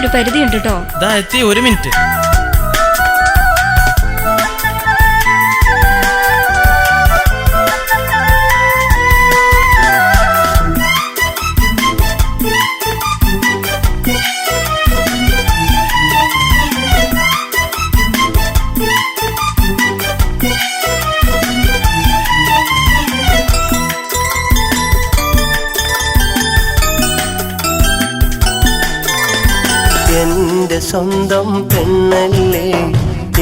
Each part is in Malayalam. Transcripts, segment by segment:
ഇതിനൊരു പരിധിയുണ്ട് കേട്ടോ. ഒരു മിനിറ്റ്. എന്റെ സ്വന്തം പെണ്ണല്ലേ,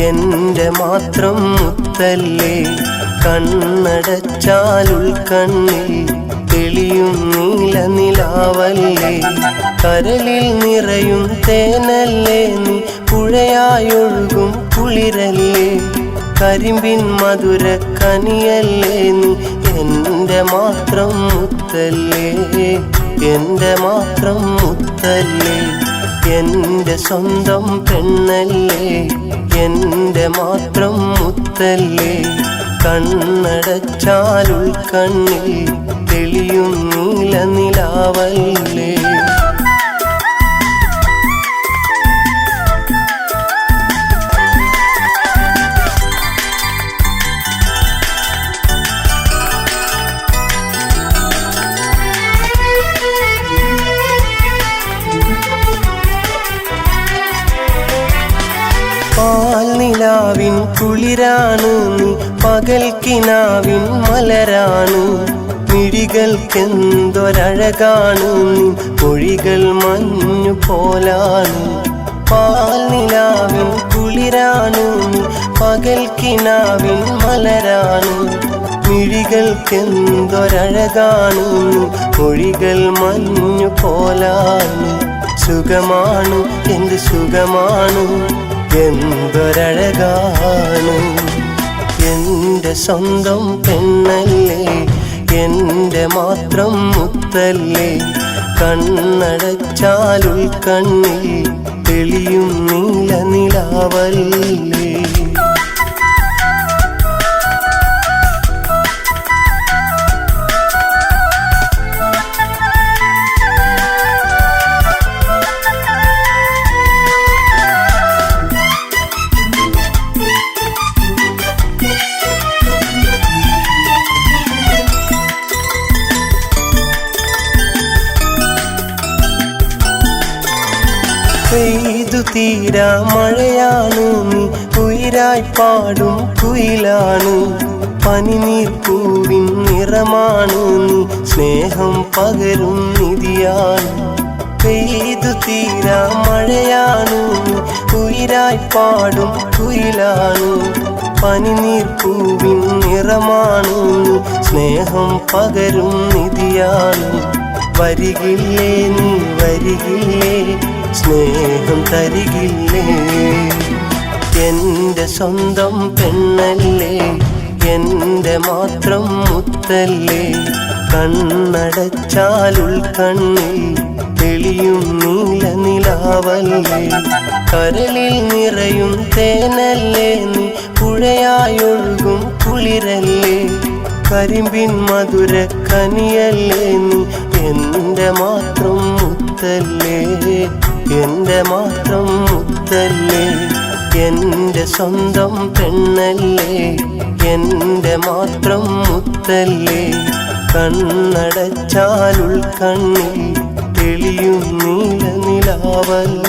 എന്റെ മാത്രം മുത്തല്ലേ, കണ്ണടച്ചാൽ ഉൾക്കണ്ണിൽ തെളിയും നീല നിലാവല്ലേ, കരളിൽ നിറയും തേനല്ലേ നീ, പുഴയായൊഴുകും കുളിരല്ലേ, കരിമ്പിൻ മധുര കനിയല്ലേ നീ, എന്റെ മാത്രം മുത്തല്ലേ, എന്റെ മാത്രം മുത്തല്ലേ, എന്റെ സ്വന്തം പെണ്ണല്ലേ, എന്റെ മാത്രം മുത്തല്ലേ, കണ്ണടച്ചാൽ ഉൾക്കണ്ണിൽ തെളിയും നീല നിലാവല്ലേ. പാൽനിലാവിൻ കുളിരാണ് നീ, പകൽക്കിനാവിൻ മലരാണ്, മിഴികൾക്കെന്തൊരഴകാണ് നീ, മൊഴികൾ മഞ്ഞു പോലാണ്. പാൽനിലാവിൻ കുളിരാണ് നീ, പകൽക്കിനാവിൻ മലരാണ്, മിഴികൾക്കെന്തൊരഴകാണ് നീ, മൊഴികൾ മഞ്ഞു പോലാണ്. സുഖമാണ് എന്ത് സുഖമാണ്, എന്തൊരഴകാണ്, എന്റെ സ്വന്തം പെണ്ണല്ലേ, എന്റെ മാത്രം മുത്തല്ലേ, കണ്ണടച്ചാൽ ഉൾക്കണ്ണിൽ തെളിയും നീല നിലാവല്ലേ. പെയ്തു തീരാ മഴയാണ് നീ, ഉയിരായി പാടും കുയിലാണ്, പനിനീർ പൂവിൻ നിറമാണ് നീ, സ്നേഹം പകരും നിധിയാണ്. പെയ്തു തീരാ മഴയാണ് നീ, ഉയിരായി പാടും കുയിലാണ്, പനിനീർ പൂവിൻ നിറമാണ് നീ, സ്നേഹം പകരും നിധിയാണ്. വരികില്ലേ നീ വരികില്ലേ, സ്നേഹം തരികില്ലേ, എന്റെ സ്വന്തം പെണ്ണല്ലേ, എന്റെ മാത്രം മുത്തല്ലേ, കണ്ണടച്ചാൽ ഉൾക്കണ്ണിൽ തെളിയും നീല നിലാവല്ലേ, കരളിൽ നിറയും തേനല്ലേ നീ, പുഴയായൊഴുകും കുളിരല്ലേ, കരിമ്പിൻ മധുര കനിയല്ലേ നീ, എന്റെ മാത്രം മുത്തല്ലേ, എന്റെ മാത്രം മുത്തല്ലേ, എന്റെ സ്വന്തം പെണ്ണല്ലേ, എന്റെ മാത്രം മുത്തല്ലേ, കണ്ണടച്ചാൽ ഉൾക്കണ്ണിൽ തെളിയും നീല നിലാവല്ലേ.